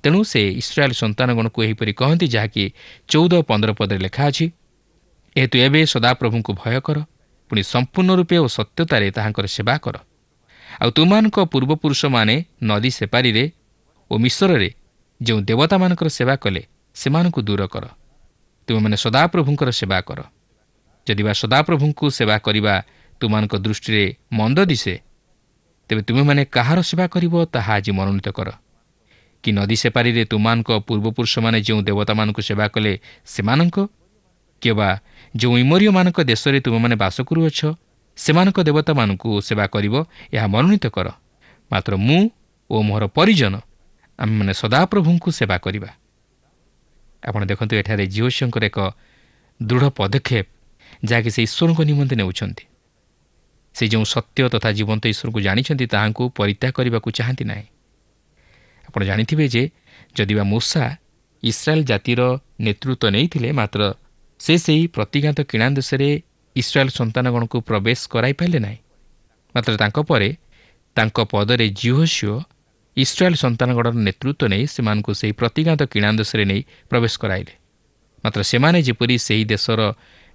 ତେଣୁ ସେ ଇସ୍ରାଏଲ ସନ୍ତାନଗଣକୁ ଏହିପରି କହନ୍ତି, ଯାହାକି 14-15 ପଦରେ ଲେଖା ଅଛି, ଏହେତୁ ଏବେ ସଦାପ୍ରଭୁଙ୍କୁ ଭୟ କର, ପୁଣି ସମ୍ପୂର୍ଣ୍ଣ ରୂପେ ଓ ସତ୍ୟତାରେ ତାହାଙ୍କର ସେବା କର। ଆଉ ତୁମମାନଙ୍କ ପୂର୍ବପୁରୁଷମାନେ ନଦୀ ସେପାରିରେ ଓ ମିଶ୍ରରେ ଯେଉଁ ଦେବତାମାନଙ୍କର ସେବା କଲେ ସେମାନଙ୍କୁ ଦୂର କର। ତୁମେମାନେ ସଦାପ୍ରଭୁଙ୍କର ସେବା କର। ଯଦି ବା ସଦାପ୍ରଭୁଙ୍କୁ ସେବା କରିବା ତୁମମାନଙ୍କ ଦୃଷ୍ଟିରେ ମନ୍ଦ ଦିଶେ, ତେବେ ତୁମେମାନେ କାହାର ସେବା କରିବ ତାହା ଆଜି ମନୋନୀତ କର। କି ନଦୀ ସେପାରିରେ ତୁମମାନଙ୍କ ପୂର୍ବପୁରୁଷମାନେ ଯେଉଁ ଦେବତାମାନଙ୍କୁ ସେବା କଲେ ସେମାନଙ୍କ, କିମ୍ବା ଯେଉଁ ଇମୋରୀୟମାନଙ୍କ ଦେଶରେ ତୁମେମାନେ ବାସ କରୁଅଛ ସେମାନଙ୍କ ଦେବତାମାନଙ୍କୁ ସେବା କରିବ, ଏହା ମନୋନୀତ କର। ମାତ୍ର ମୁଁ ଓ ମୋର ପରିଜନ ଆମେମାନେ ସଦାପ୍ରଭୁଙ୍କୁ ସେବା କରିବା। ଆପଣ ଦେଖନ୍ତୁ, ଏଠାରେ ଯୋଶୁଆଙ୍କର ଏକ ଦୃଢ଼ ପଦକ୍ଷେପ ଯାହାକି ସେ ଈଶ୍ୱରଙ୍କ ନିମନ୍ତେ ନେଉଛନ୍ତି। ସେ ଯେଉଁ ସତ୍ୟ ତଥା ଜୀବନ୍ତ ଈଶ୍ୱରଙ୍କୁ ଜାଣିଛନ୍ତି ତାହାଙ୍କୁ ପରିତ୍ୟାଗ କରିବାକୁ ଚାହାନ୍ତି ନାହିଁ। ଆପଣ ଜାଣିଥିବେ ଯେ ଯଦିବା ମୂଷା ଇସ୍ରାଏଲ ଜାତିର ନେତୃତ୍ୱ ନେଇଥିଲେ, ମାତ୍ର ସେ ସେହି ପ୍ରତିଜ୍ଞାତ କିଣାନ୍ ଦେଶରେ ଇସ୍ରାଏଲ୍ ସନ୍ତାନଗଣକୁ ପ୍ରବେଶ କରାଇପାରିଲେ ନାହିଁ। ମାତ୍ର ତାଙ୍କ ପରେ ତାଙ୍କ ପଦରେ ଜିହୋଶୁଆ ଇସ୍ରାଏଲ୍ ସନ୍ତାନଗଣର ନେତୃତ୍ୱ ନେଇ ସେମାନଙ୍କୁ ସେହି ପ୍ରତିଜ୍ଞାତ କିଣାନ୍ ଦେଶରେ ନେଇ ପ୍ରବେଶ କରାଇଲେ। ମାତ୍ର ସେମାନେ ଯେପରି ସେହି ଦେଶର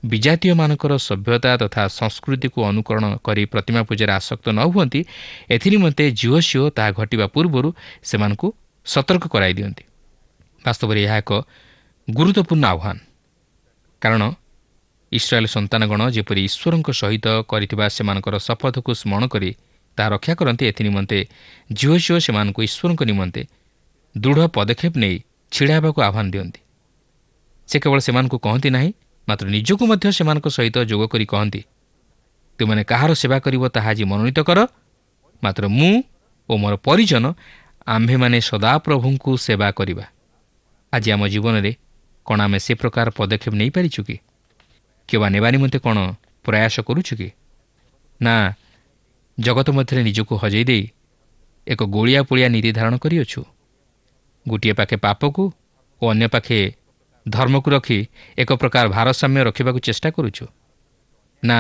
ବିଜାତୀୟମାନଙ୍କର ସଭ୍ୟତା ତଥା ସଂସ୍କୃତିକୁ ଅନୁକରଣ କରି ପ୍ରତିମା ପୂଜାରେ ଆସକ୍ତ ନ ହୁଅନ୍ତି, ଏଥିନିମନ୍ତେ ଜିହୋଶୁଆ ତାହା ଘଟିବା ପୂର୍ବରୁ ସେମାନଙ୍କୁ ସତର୍କ କରାଇ ଦିଅନ୍ତି। ବାସ୍ତବରେ ଏହା ଏକ ଗୁରୁତ୍ୱପୂର୍ଣ୍ଣ ଆହ୍ୱାନ, କାରଣ ଇସ୍ରାଏଲ୍ ସନ୍ତାନଗଣ ଯେପରି ଈଶ୍ୱରଙ୍କ ସହିତ କରିଥିବା ସେମାନଙ୍କର ଶପଥକୁ ସ୍ମରଣ କରି ତାହା ରକ୍ଷା କରନ୍ତି, ଏଥିନିମନ୍ତେ ଜିହୋଶୁଆ ସେମାନଙ୍କୁ ଈଶ୍ୱରଙ୍କ ନିମନ୍ତେ ଦୃଢ଼ ପଦକ୍ଷେପ ନେଇ ଛିଡ଼ା ହେବାକୁ ଆହ୍ୱାନ ଦିଅନ୍ତି। ସେ କେବଳ ସେମାନଙ୍କୁ କହନ୍ତି ନାହିଁ, ମାତ୍ର ନିଜକୁ ମଧ୍ୟ ସେମାନଙ୍କ ସହିତ ଯୋଗ କରି କହନ୍ତି, ତୁମେମାନେ କାହାର ସେବା କରିବ ତାହା ଆଜି ମନୋନୀତ କର, ମାତ୍ର ମୁଁ ଓ ମୋର ପରିଜନ ଆମ୍ଭେମାନେ ସଦାପ୍ରଭୁଙ୍କୁ ସେବା କରିବା। ଆଜି ଆମ ଜୀବନରେ କ'ଣ ଆମେ ସେ ପ୍ରକାର ପଦକ୍ଷେପ ନେଇପାରିଛୁ କି? କିମ୍ବା ନେବା ନିମନ୍ତେ କ'ଣ ପ୍ରୟାସ କରୁଛୁ କି? ନା ଜଗତ ମଧ୍ୟରେ ନିଜକୁ ହଜେଇ ଦେଇ ଏକ ଗୋଳିଆ ପୋଳିଆ ନୀତି ଧାରଣ କରିଅଛୁ? ଗୋଟିଏ ପାଖେ ପାପକୁ ଓ ଅନ୍ୟ ପାଖେ ଧର୍ମକୁ ରଖି ଏକ ପ୍ରକାର ଭାରସାମ୍ୟ ରଖିବାକୁ ଚେଷ୍ଟା କରୁଛୁ? ନା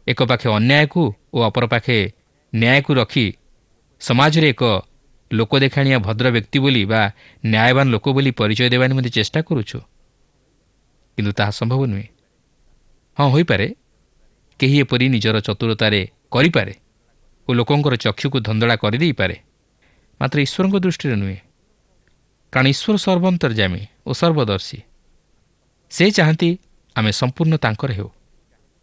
ଏକ ପାଖେ ଅନ୍ୟାୟକୁ ଓ ଅପର ପାଖେ ନ୍ୟାୟକୁ ରଖି ସମାଜରେ ଏକ ଲୋକ ଦେଖାଣିଆ ଭଦ୍ର ବ୍ୟକ୍ତି ବୋଲି ବା ନ୍ୟାୟବାନ ଲୋକ ବୋଲି ପରିଚୟ ଦେବା ନିମନ୍ତେ ଚେଷ୍ଟା କରୁଛୁ? କିନ୍ତୁ ତାହା ସମ୍ଭବ ନୁହେଁ। ହଁ, ହୋଇପାରେ କେହି ଏପରି ନିଜର ଚତୁରତାରେ କରିପାରେ ଓ ଲୋକଙ୍କର ଚକ୍ଷୁକୁ ଧନ୍ଦଳା କରିଦେଇପାରେ, ମାତ୍ର ଈଶ୍ୱରଙ୍କ ଦୃଷ୍ଟିରେ ନୁହେଁ। କାରଣ ଈଶ୍ୱର ସର୍ବନ୍ତର୍ଯାମୀ ଓ ସର୍ବଦର୍ଶୀ। ସେ ଚାହାନ୍ତି ଆମେ ସମ୍ପୂର୍ଣ୍ଣ ତାଙ୍କର ହେଉ।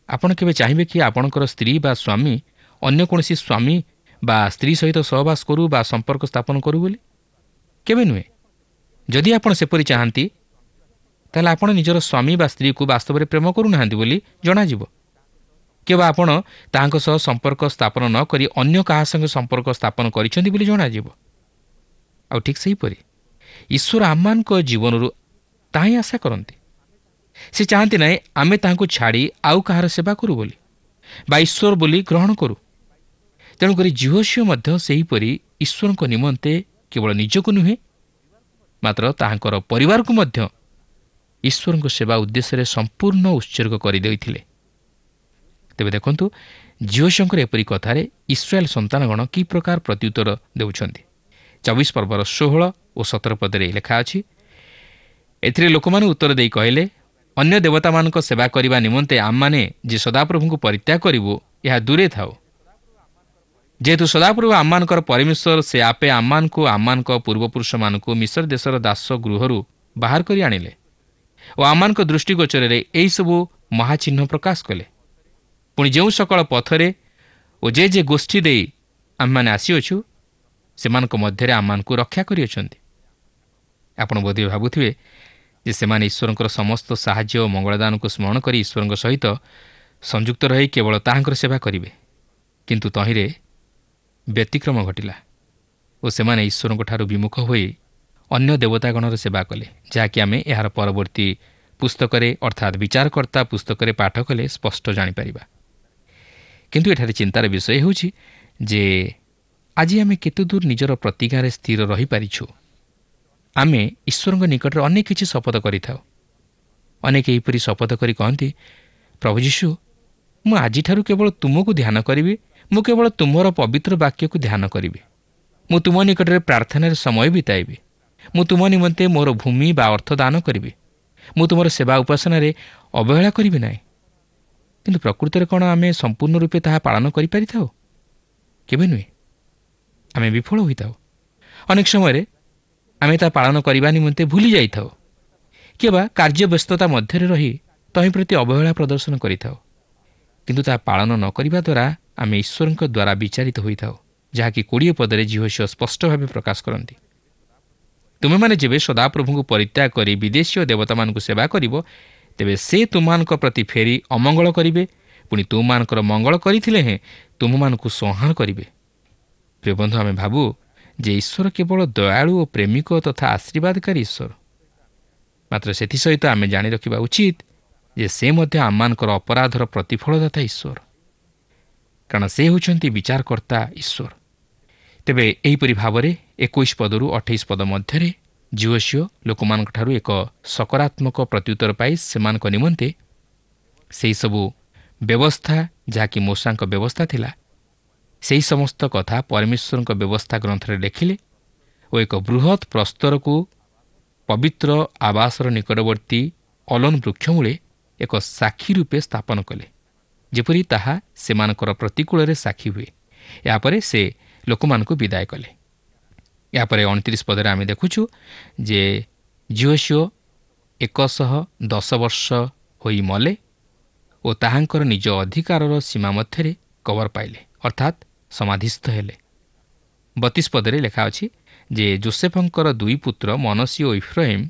ଆପଣ କେବେ ଚାହିଁବେ କି ଆପଣଙ୍କର ସ୍ତ୍ରୀ ବା ସ୍ୱାମୀ ଅନ୍ୟ କୌଣସି ସ୍ୱାମୀ ବା ସ୍ତ୍ରୀ ସହିତ ସହବାସ କରୁ ବା ସମ୍ପର୍କ ସ୍ଥାପନ କରୁ ବୋଲି? କେବେ ନୁହେଁ। ଯଦି ଆପଣ ସେପରି ଚାହାନ୍ତି, ତାହେଲେ ଆପଣ ନିଜର ସ୍ୱାମୀ ବା ସ୍ତ୍ରୀକୁ ବାସ୍ତବରେ ପ୍ରେମ କରୁନାହାନ୍ତି ବୋଲି ଜଣାଯିବ। କିମ୍ବା ଆପଣ ତାହାଙ୍କ ସହ ସମ୍ପର୍କ ସ୍ଥାପନ ନ କରି ଅନ୍ୟ କାହା ସଙ୍ଗେ ସମ୍ପର୍କ ସ୍ଥାପନ କରିଛନ୍ତି ବୋଲି ଜଣାଯିବ। ଆଉ ଠିକ୍ ସେହିପରି ଈଶ୍ୱର ଆମମାନଙ୍କ ଜୀବନରୁ ତାହା ହିଁ ଆଶା କରନ୍ତି। ସେ ଚାହାନ୍ତି ନାହିଁ ଆମେ ତାହାଙ୍କୁ ଛାଡ଼ି ଆଉ କାହାର ସେବା କରୁ ବୋଲି ବା ଈଶ୍ୱର ବୋଲି ଗ୍ରହଣ କରୁ। ତେଣୁକରି ଜିହୋଶୁଆ ମଧ୍ୟ ସେହିପରି ଈଶ୍ୱରଙ୍କ ନିମନ୍ତେ କେବଳ ନିଜକୁ ନୁହେଁ, ମାତ୍ର ତାହାଙ୍କର ପରିବାରକୁ ମଧ୍ୟ ଈଶ୍ୱରଙ୍କ ସେବା ଉଦ୍ଦେଶ୍ୟରେ ସମ୍ପୂର୍ଣ୍ଣ ଉତ୍ସର୍ଗ କରିଦେଇଥିଲେ। ତେବେ ଦେଖନ୍ତୁ, ଜିହୋଶୁଆଙ୍କର ଏପରି କଥାରେ ଇସ୍ରାଏଲ୍ ସନ୍ତାନଗଣ କି ପ୍ରକାର ପ୍ରତ୍ୟୁତ୍ତର ଦେଉଛନ୍ତି। 24 ପର୍ବର 16 ଓ 17 ପଦରେ ଲେଖା ଅଛି, ଏଥିରେ ଲୋକମାନେ ଉତ୍ତର ଦେଇ କହିଲେ, ଅନ୍ୟ ଦେବତାମାନଙ୍କ ସେବା କରିବା ନିମନ୍ତେ ଆମମାନେ ଯେ ସଦାପ୍ରଭୁଙ୍କୁ ପରିତ୍ୟାଗ କରିବୁ, ଏହା ଦୂରେ ଥାଉ। ଯେହେତୁ ସଦାପ୍ରଭୁ ଆମମାନଙ୍କର ପରମେଶ୍ୱର, ସେ ଆପେ ଆମମାନଙ୍କୁ ଆମମାନଙ୍କ ପୂର୍ବପୁରୁଷମାନଙ୍କୁ ମିଶ୍ର ଦେଶର ଦାସ ଗୃହରୁ ବାହାର କରି ଆଣିଲେ ଓ ଆମମାନଙ୍କ ଦୃଷ୍ଟିଗୋଚରରେ ଏହିସବୁ ମହାଚିହ୍ନ ପ୍ରକାଶ କଲେ। ପୁଣି ଯେଉଁ ସକଳ ପଥରେ ଓ ଯେ ଗୋଷ୍ଠୀ ଦେଇ ଆମମାନେ ଆସିଅଛୁ, ସେମାନଙ୍କ ମଧ୍ୟରେ ଆମମାନଙ୍କୁ ରକ୍ଷା କରିଅଛନ୍ତି। ଆପଣ ବୋଧହୁଏ ଭାବୁଥିବେ ଯେ ସେମାନେ ଈଶ୍ୱରଙ୍କର ସମସ୍ତ ସାହାଯ୍ୟ ଓ ମଙ୍ଗଳଦାନକୁ ସ୍ମରଣ କରି ଈଶ୍ୱରଙ୍କ ସହିତ ସଂଯୁକ୍ତ ରହି କେବଳ ତାହାଙ୍କର ସେବା କରିବେ। କିନ୍ତୁ ତହିଁରେ ବ୍ୟତିକ୍ରମ ଘଟିଲା ଓ ସେମାନେ ଈଶ୍ୱରଙ୍କଠାରୁ ବିମୁଖ ହୋଇ ଅନ୍ୟ ଦେବତାଗଣର ସେବା କଲେ, ଯାହାକି ଆମେ ଏହାର ପରବର୍ତ୍ତୀ ପୁସ୍ତକରେ ଅର୍ଥାତ୍ ବିଚାରକର୍ତ୍ତା ପୁସ୍ତକରେ ପାଠ କଲେ ସ୍ପଷ୍ଟ ଜାଣିପାରିବା। କିନ୍ତୁ ଏଠାରେ ଚିନ୍ତାର ବିଷୟ ହେଉଛି ଯେ ଆଜି ଆମେ କେତେଦୂର ନିଜର ପ୍ରତିଜ୍ଞାରେ ସ୍ଥିର ରହିପାରିଛୁ। ଆମେ ଈଶ୍ୱରଙ୍କ ନିକଟରେ ଅନେକ କିଛି ଶପଥ କରିଥାଉ। ଅନେକ ଏହିପରି ଶପଥ କରି କହନ୍ତି, ପ୍ରଭୁ ଯୀଶୁ, ମୁଁ ଆଜିଠାରୁ କେବଳ ତୁମକୁ ଧ୍ୟାନ କରିବି, ମୁଁ କେବଳ ତୁମର ପବିତ୍ର ବାକ୍ୟକୁ ଧ୍ୟାନ କରିବି, ମୁଁ ତୁମ ନିକଟରେ ପ୍ରାର୍ଥନାରେ ସମୟ ବିତାଇବି, ମୁଁ ତୁମ ନିମନ୍ତେ ମୋର ଭୂମି ବା ଅର୍ଥ ଦାନ କରିବି, ମୁଁ ତୁମର ସେବା ଉପାସନାରେ ଅବହେଳା କରିବି ନାହିଁ। କିନ୍ତୁ ପ୍ରକୃତରେ କ'ଣ ଆମେ ସମ୍ପୂର୍ଣ୍ଣ ରୂପେ ତାହା ପାଳନ କରିପାରିଥାଉ? କେବେ ନୁହେଁ। ଆମେ ବିଫଳ ହୋଇଥାଉ। ଅନେକ ସମୟରେ ଆମେ ତାହା ପାଳନ କରିବା ନିମନ୍ତେ ଭୁଲି ଯାଇଥାଉ କିମ୍ବା କାର୍ଯ୍ୟ ବ୍ୟସ୍ତତା ମଧ୍ୟରେ ରହି ତହିଁ ପ୍ରତି ଅବହେଳା ପ୍ରଦର୍ଶନ କରିଥାଉ। କିନ୍ତୁ ତାହା ପାଳନ ନ କରିବା ଦ୍ୱାରା ଆମେ ଈଶ୍ୱରଙ୍କ ଦ୍ୱାରା ବିଚାରିତ ହୋଇଥାଉ, ଯାହାକି 20 ପଦରେ ଜିହୋଶୁଆ ସ୍ପଷ୍ଟ ଭାବେ ପ୍ରକାଶ କରନ୍ତି। ତୁମେମାନେ ଯେବେ ସଦାପ୍ରଭୁଙ୍କୁ ପରିତ୍ୟାଗ କରି ବିଦେଶୀୟ ଦେବତାମାନଙ୍କୁ ସେବା କରିବ, ତେବେ ସେ ତୁମମାନଙ୍କ ପ୍ରତି ଫେରି ଅମଙ୍ଗଳ କରିବେ, ପୁଣି ତୁମମାନଙ୍କର ମଙ୍ଗଳ କରିଥିଲେ ହେଁ ତୁମମାନଙ୍କୁ ସଂହାର କରିବେ। ପ୍ରିୟ ବନ୍ଧୁ, ଆମେ ଭାବୁ ଯେ ଈଶ୍ୱର କେବଳ ଦୟାଳୁ ଓ ପ୍ରେମିକ ତଥା ଆଶୀର୍ବାଦକାରୀ ଈଶ୍ୱର। ମାତ୍ର ସେଥିସହିତ ଆମେ ଜାଣି ରଖିବା ଉଚିତ ଯେ ସେ ମଧ୍ୟ ଆମମାନଙ୍କର ଅପରାଧର ପ୍ରତିଫଳଦାତା ଈଶ୍ୱର, କାରଣ ସେ ହେଉଛନ୍ତି ବିଚାରକର୍ତ୍ତା ଈଶ୍ୱର। ତେବେ ଏହିପରି ଭାବରେ 21 ପଦରୁ 28 ପଦ ମଧ୍ୟରେ ଜିହୋଶୁଆ ଲୋକମାନଙ୍କଠାରୁ ଏକ ସକାରାତ୍ମକ ପ୍ରତ୍ୟୁତ୍ତର ପାଇ ସେମାନଙ୍କ ନିମନ୍ତେ ସେହିସବୁ ବ୍ୟବସ୍ଥା ଯାହାକି ମୋଶାଙ୍କ ବ୍ୟବସ୍ଥା ଥିଲା, ସେହି ସମସ୍ତ କଥା ପରମେଶ୍ୱରଙ୍କ ବ୍ୟବସ୍ଥା ଗ୍ରନ୍ଥରେ ଲେଖିଲେ ଓ ଏକ ବୃହତ୍ ପ୍ରସ୍ତରକୁ ପବିତ୍ର ଆବାସର ନିକଟବର୍ତ୍ତୀ ଅଲନ ବୃକ୍ଷମୂଳେ ଏକ ସାକ୍ଷୀ ରୂପେ ସ୍ଥାପନ କଲେ, ଯେପରି ତାହା ସେମାନଙ୍କର ପ୍ରତିକୂଳରେ ସାକ୍ଷୀ ହୁଏ। ଏହାପରେ ସେ ଲୋକମାନଙ୍କୁ ବିଦାୟ କଲେ। ଏହାପରେ 29 ପଦରେ ଆମେ ଦେଖୁଛୁ ଯେ ଜିହୋଶୁଆ 110 ବର୍ଷ ହୋଇ ମଲେ ଓ ତାହାଙ୍କର ନିଜ ଅଧିକାରର ସୀମା ମଧ୍ୟରେ କବର ପାଇଲେ, ଅର୍ଥାତ୍ ସମାଧିସ୍ଥ ହେଲେ। 32 ପଦରେ ଲେଖା ଅଛି ଯେ ଯୋସେଫଙ୍କର 2 ପୁତ୍ର ମନସି ଓ ଇଫ୍ରାଇମ୍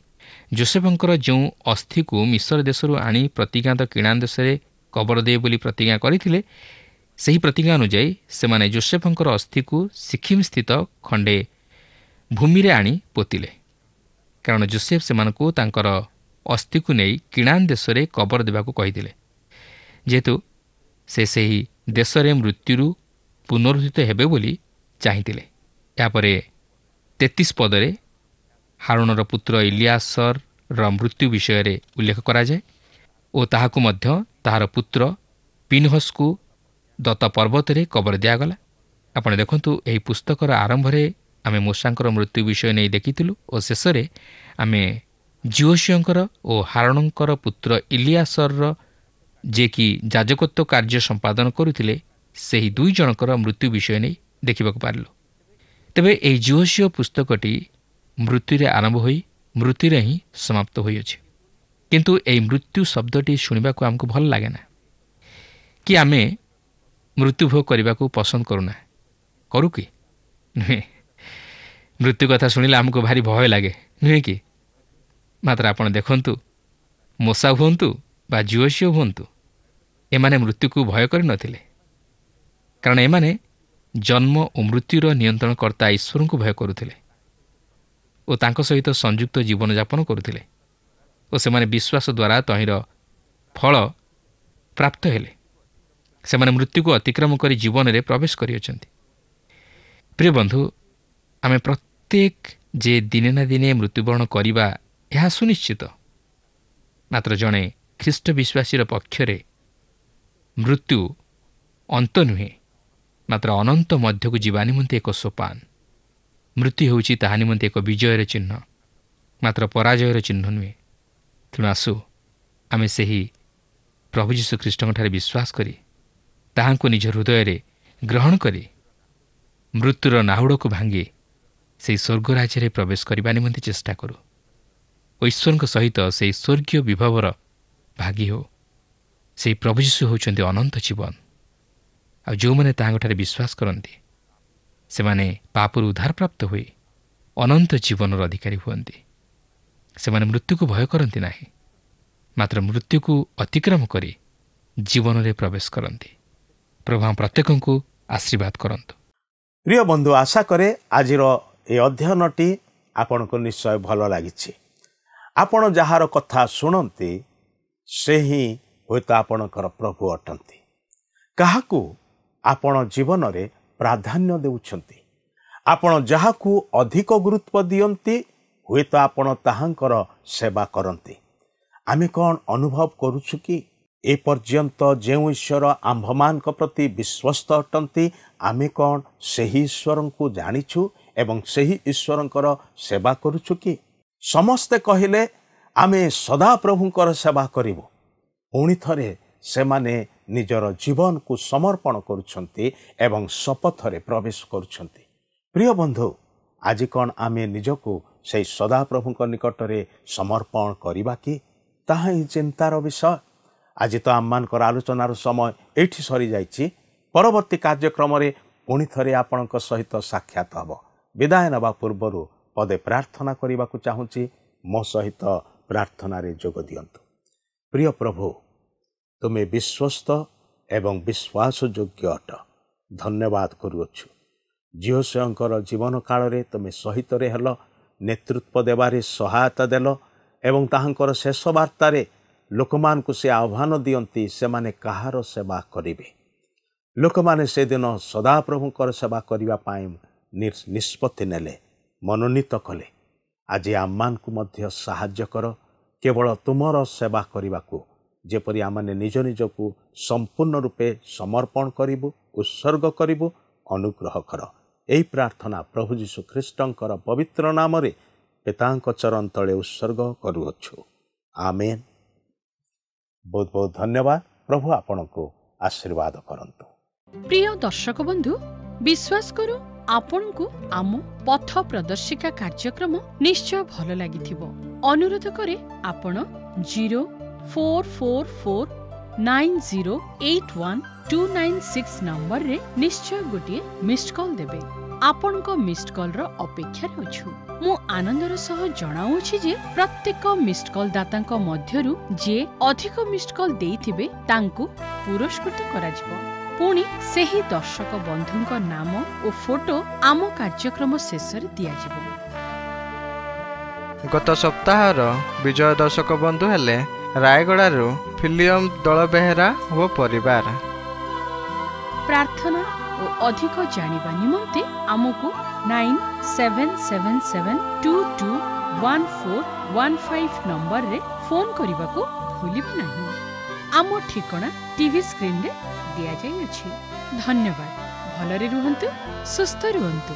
ଯୋସେଫଙ୍କର ଯେଉଁ ଅସ୍ଥିକୁ ମିଶ୍ର ଦେଶରୁ ଆଣି ପ୍ରତିଜ୍ଞାତ କିଣାନ୍ ଦେଶରେ କବର ଦେବେ ବୋଲି ପ୍ରତିଜ୍ଞା କରିଥିଲେ, ସେହି ପ୍ରତିଜ୍ଞା ଅନୁଯାୟୀ ସେମାନେ ଯୋସେଫଙ୍କର ଅସ୍ଥିକୁ ସିଖିମ୍ ସ୍ଥିତ ଖଣ୍ଡେ ଭୂମିରେ ଆଣି ପୋତିଲେ, କାରଣ ଯୋସେଫ ସେମାନଙ୍କୁ ତାଙ୍କର ଅସ୍ଥିକୁ ନେଇ କିଣାନ୍ ଦେଶରେ କବର ଦେବାକୁ କହିଥିଲେ, ଯେହେତୁ ସେ ସେହି ଦେଶରେ ମୃତ୍ୟୁରୁ ପୁନରୁଦ୍ଧିତ ହେବେ ବୋଲି ଚାହିଁଥିଲେ। ଏହାପରେ 33 ପଦରେ ହାରୁଣର ପୁତ୍ର ଇଲିଆସରର ମୃତ୍ୟୁ ବିଷୟରେ ଉଲ୍ଲେଖ କରାଯାଏ ଓ ତାହାକୁ ମଧ୍ୟ ତାହାର ପୁତ୍ର ପିନହସକୁ ଦତ୍ତ ପର୍ବତରେ କବର ଦିଆଗଲା। ଆପଣ ଦେଖନ୍ତୁ, ଏହି ପୁସ୍ତକର ଆରମ୍ଭରେ ଆମେ ମୋଶାଙ୍କର ମୃତ୍ୟୁ ବିଷୟ ନେଇ ଦେଖିଥିଲୁ ଓ ଶେଷରେ ଆମେ ଜିହୋଶୁଆଙ୍କର ଓ ହାରୁଣଙ୍କର ପୁତ୍ର ଇଲିଆସରର ଯିଏକି ଯାଜକତ୍ୱ କାର୍ଯ୍ୟ ସମ୍ପାଦନ କରୁଥିଲେ, ସେହି 2 ଜଣଙ୍କର ମୃତ୍ୟୁ ବିଷୟ ନେଇ ଦେଖିବାକୁ ପାରିଲୁ। ତେବେ ଏହି ଜିହୋଶୁଆ ପୁସ୍ତକଟି ମୃତ୍ୟୁରେ ଆରମ୍ଭ ହୋଇ ମୃତ୍ୟୁରେ ହିଁ ସମାପ୍ତ ହୋଇଅଛି। କିନ୍ତୁ ଏହି ମୃତ୍ୟୁ ଶବ୍ଦଟି ଶୁଣିବାକୁ ଆମକୁ ଭଲ ଲାଗେ ନା, କି ଆମେ ମୃତ୍ୟୁଭୋଗ କରିବାକୁ ପସନ୍ଦ କରୁନା, କରୁ କି ନୁହେଁ? ମୃତ୍ୟୁ କଥା ଶୁଣିଲେ ଆମକୁ ଭାରି ଭୟ ଲାଗେ, ନୁହେଁ କି? ମାତ୍ର ଆପଣ ଦେଖନ୍ତୁ, ମୋଶା ହୁଅନ୍ତୁ ବା ଜିହୋଶୁଆ ହୁଅନ୍ତୁ, ଏମାନେ ମୃତ୍ୟୁକୁ ଭୟ କରିନଥିଲେ, କାରଣ ଏମାନେ ଜନ୍ମ ଓ ମୃତ୍ୟୁର ନିୟନ୍ତ୍ରଣକର୍ତ୍ତା ଈଶ୍ୱରଙ୍କୁ ଭୟ କରୁଥିଲେ ଓ ତାଙ୍କ ସହିତ ସଂଯୁକ୍ତ ଜୀବନଯାପନ କରୁଥିଲେ ଓ ସେମାନେ ବିଶ୍ୱାସ ଦ୍ୱାରା ତହିଁର ଫଳ ପ୍ରାପ୍ତ ହେଲେ। ସେମାନେ ମୃତ୍ୟୁକୁ ଅତିକ୍ରମ କରି ଜୀବନରେ ପ୍ରବେଶ କରିଅଛନ୍ତି। ପ୍ରିୟ ବନ୍ଧୁ, ଆମେ ପ୍ରତ୍ୟେକ ଯେ ଦିନେ ନା ଦିନେ ମୃତ୍ୟୁବରଣ କରିବା ଏହା ସୁନିଶ୍ଚିତ। ମାତ୍ର ଜଣେ ଖ୍ରୀଷ୍ଟ ବିଶ୍ୱାସୀର ପକ୍ଷରେ ମୃତ୍ୟୁ ଅନ୍ତ ନୁହେଁ, ମାତ୍ର ଅନନ୍ତ ମଧ୍ୟକୁ ଯିବା ନିମନ୍ତେ ଏକ ସୋପାନ। ମୃତ୍ୟୁ ହେଉଛି ତାହା ନିମନ୍ତେ ଏକ ବିଜୟର ଚିହ୍ନ, ମାତ୍ର ପରାଜୟର ଚିହ୍ନ ନୁହେଁ। ତେଣୁ ଆସୁ ଆମେ ସେହି ପ୍ରଭୁ ଯୀଶୁଖ୍ରୀଷ୍ଟଙ୍କଠାରେ ବିଶ୍ୱାସ କରି ତାହାଙ୍କୁ ନିଜ ହୃଦୟରେ ଗ୍ରହଣ କରି ମୃତ୍ୟୁର ନାହୁଡ଼କୁ ଭାଙ୍ଗି ସେହି ସ୍ୱର୍ଗରାଜ୍ୟରେ ପ୍ରବେଶ କରିବା ନିମନ୍ତେ ଚେଷ୍ଟା କରୁ ଓ ଈଶ୍ୱରଙ୍କ ସହିତ ସେହି ସ୍ୱର୍ଗୀୟ ବିଭବର ଭାଗି ହେଉ। ସେହି ପ୍ରଭୁ ଯୀଶୁ ହେଉଛନ୍ତି ଅନନ୍ତ ଜୀବନ, ଆଉ ଯେଉଁମାନେ ତାହାଙ୍କଠାରେ ବିଶ୍ୱାସ କରନ୍ତି ସେମାନେ ପାପରୁ ଉଦ୍ଧାରପ୍ରାପ୍ତ ହୋଇ ଅନନ୍ତ ଜୀବନର ଅଧିକାରୀ ହୁଅନ୍ତି। ସେମାନେ ମୃତ୍ୟୁକୁ ଭୟ କରନ୍ତି ନାହିଁ, ମାତ୍ର ମୃତ୍ୟୁକୁ ଅତିକ୍ରମ କରି ଜୀବନରେ ପ୍ରବେଶ କରନ୍ତି। ପ୍ରଭୁ ପ୍ରତ୍ୟେକଙ୍କୁ ଆଶୀର୍ବାଦ କରନ୍ତୁ। ପ୍ରିୟ ବନ୍ଧୁ, ଆଶା କରେ ଆଜିର ଏ ଅଧ୍ୟୟନଟି ଆପଣଙ୍କୁ ନିଶ୍ଚୟ ଭଲ ଲାଗିଛି। ଆପଣ ଯାହାର କଥା ଶୁଣନ୍ତି ସେ ହିଁ ହୁଏତ ଆପଣଙ୍କର ପ୍ରଭୁ ଅଟନ୍ତି। କାହାକୁ ଆପଣ ଜୀବନରେ ପ୍ରାଧାନ୍ୟ ଦେଉଛନ୍ତି, ଆପଣ ଯାହାକୁ ଅଧିକ ଗୁରୁତ୍ୱ ଦିଅନ୍ତି, ହୁଏତ ଆପଣ ତାହାଙ୍କର ସେବା କରନ୍ତି। ଆମେ କ'ଣ ଅନୁଭବ କରୁଛୁ କି ଏପର୍ଯ୍ୟନ୍ତ ଯେଉଁ ଈଶ୍ୱର ଆମ୍ଭମାନଙ୍କ ପ୍ରତି ବିଶ୍ୱସ୍ତ ଅଟନ୍ତି, ଆମେ କ'ଣ ସେହି ଈଶ୍ୱରଙ୍କୁ ଜାଣିଛୁ ଏବଂ ସେହି ଈଶ୍ୱରଙ୍କର ସେବା କରୁଛୁ କି? ସମସ୍ତେ କହିଲେ ଆମେ ସଦାପ୍ରଭୁଙ୍କର ସେବା କରିବୁ, ପୁଣି ଥରେ ସେମାନେ ନିଜର ଜୀବନକୁ ସମର୍ପଣ କରୁଛନ୍ତି ଏବଂ ଶପଥରେ ପ୍ରବେଶ କରୁଛନ୍ତି। ପ୍ରିୟ ବନ୍ଧୁ, ଆଜି କ'ଣ ଆମେ ନିଜକୁ ସେହି ସଦାପ୍ରଭୁଙ୍କ ନିକଟରେ ସମର୍ପଣ କରିବା କି? ତାହା ହିଁ ଚିନ୍ତାର ବିଷୟ। ଆଜି ତ ଆମମାନଙ୍କର ଆଲୋଚନାର ସମୟ ଏଇଠି ସରିଯାଇଛି। ପରବର୍ତ୍ତୀ କାର୍ଯ୍ୟକ୍ରମରେ ପୁଣି ଥରେ ଆପଣଙ୍କ ସହିତ ସାକ୍ଷାତ ହେବ। ବିଦାୟ ନେବା ପୂର୍ବରୁ ପଦେ ପ୍ରାର୍ଥନା କରିବାକୁ ଚାହୁଁଛି। ମୋ ସହିତ ପ୍ରାର୍ଥନାରେ ଯୋଗ ଦିଅନ୍ତୁ। ପ୍ରିୟ ପ୍ରଭୁ, ତୁମେ ବିଶ୍ୱସ୍ତ ଏବଂ ବିଶ୍ୱାସଯୋଗ୍ୟ ଅଟ। ଧନ୍ୟବାଦ କରୁଅଛୁ। ଜିହୋଶୁଆଙ୍କର ଜୀବନ କାଳରେ ତୁମେ ସହିତରେ ହେଲ, ନେତୃତ୍ୱ ଦେବାରେ ସହାୟତା ଦେଲ ଏବଂ ତାହାଙ୍କର ଶେଷ ବାର୍ତ୍ତାରେ ଲୋକମାନଙ୍କୁ ସେ ଆହ୍ୱାନ ଦିଅନ୍ତି ସେମାନେ କାହାର ସେବା କରିବେ। ଲୋକମାନେ ସେଦିନ ସଦାପ୍ରଭୁଙ୍କର ସେବା କରିବା ପାଇଁ ନିଷ୍ପତ୍ତି ନେଲେ, ମନୋନୀତ କଲେ। ଆଜି ଆମମାନଙ୍କୁ ମଧ୍ୟ ସାହାଯ୍ୟ କର, କେବଳ ତୁମର ସେବା କରିବାକୁ ଯେପରି ଆମେ ନିଜ ନିଜକୁ ସମ୍ପୂର୍ଣ୍ଣ ରୂପେ ସମର୍ପଣ କରିବୁ, ଉତ୍ସର୍ଗ କରିବୁ, ଅନୁଗ୍ରହ କର। ଏହି ପ୍ରାର୍ଥନା ପ୍ରଭୁ ଯୀଶୁ ଖ୍ରୀଷ୍ଟଙ୍କର ପବିତ୍ର ନାମରେ ପିତାଙ୍କ ଚରଣ ତଳେ ଉତ୍ସର୍ଗ କରୁଅଛୁ। ଆମେନ୍। ବହୁତ ବହୁତ ଧନ୍ୟବାଦ। ପ୍ରଭୁ ଆପଣଙ୍କୁ ଆଶୀର୍ବାଦ କରନ୍ତୁ। প্রিয় দর্শক বন্ধু, বিশ্বাস করু ଆପଣଙ୍କୁ ଆମ ପଥ ପ୍ରଦର୍ଶିକା କାର୍ଯ୍ୟକ୍ରମ ନିଶ୍ଚୟ ଭଲ ଲାଗିଥିବ। ଅନୁରୋଧ କରେ ଆପଣ 044490812996 ନମ୍ବରରେ ନିଶ୍ଚୟ ଗୋଟିଏ ମିସ୍ଡ କଲ୍ ଦେବେ। ଆପଣଙ୍କ ମିସ୍ଡ କଲ୍ର ଅପେକ୍ଷାରେ ଅଛୁ। ମୁଁ ଆନନ୍ଦର ସହ ଜଣାଉଛି ଯେ ପ୍ରତ୍ୟେକ ମିସ୍ଡ କଲ୍ ଦାତାଙ୍କ ମଧ୍ୟରୁ ଯିଏ ଅଧିକ ମିସ୍ଡ କଲ୍ ଦେଇଥିବେ ତାଙ୍କୁ ପୁରସ୍କୃତ କରାଯିବ। ପୁଣି ସେହି ଦର୍ଶକ ବନ୍ଧୁଙ୍କ ନାମ ଓ ଫଟୋ ଆମ କାର୍ଯ୍ୟକ୍ରମ ଶେଷରେ ଦିଆଯିବ। ଗତ ସପ୍ତାହର ବିଜୟ ଦର୍ଶକ ବନ୍ଧୁ ହେଲେ ରାୟଗଡ଼ାରୁ ଫିଲିୟମ ଦଳ ବେହେରା ଓ ପରିବାର। ପ୍ରାର୍ଥନା ଓ ଅଧିକ ଜାଣିବା ନିମନ୍ତେ ଆମକୁ 9777221415 ନମ୍ବରରେ ଫୋନ୍ କରିବାକୁ ଭୁଲିବେ ନାହିଁ। ଆମ ଠିକଣା ଟିଭି ସ୍କ୍ରିନରେ ଦିଆଯାଇଅଛି। ଧନ୍ୟବାଦ। ଭଲରେ ରୁହନ୍ତୁ, ସୁସ୍ଥ ରୁହନ୍ତୁ।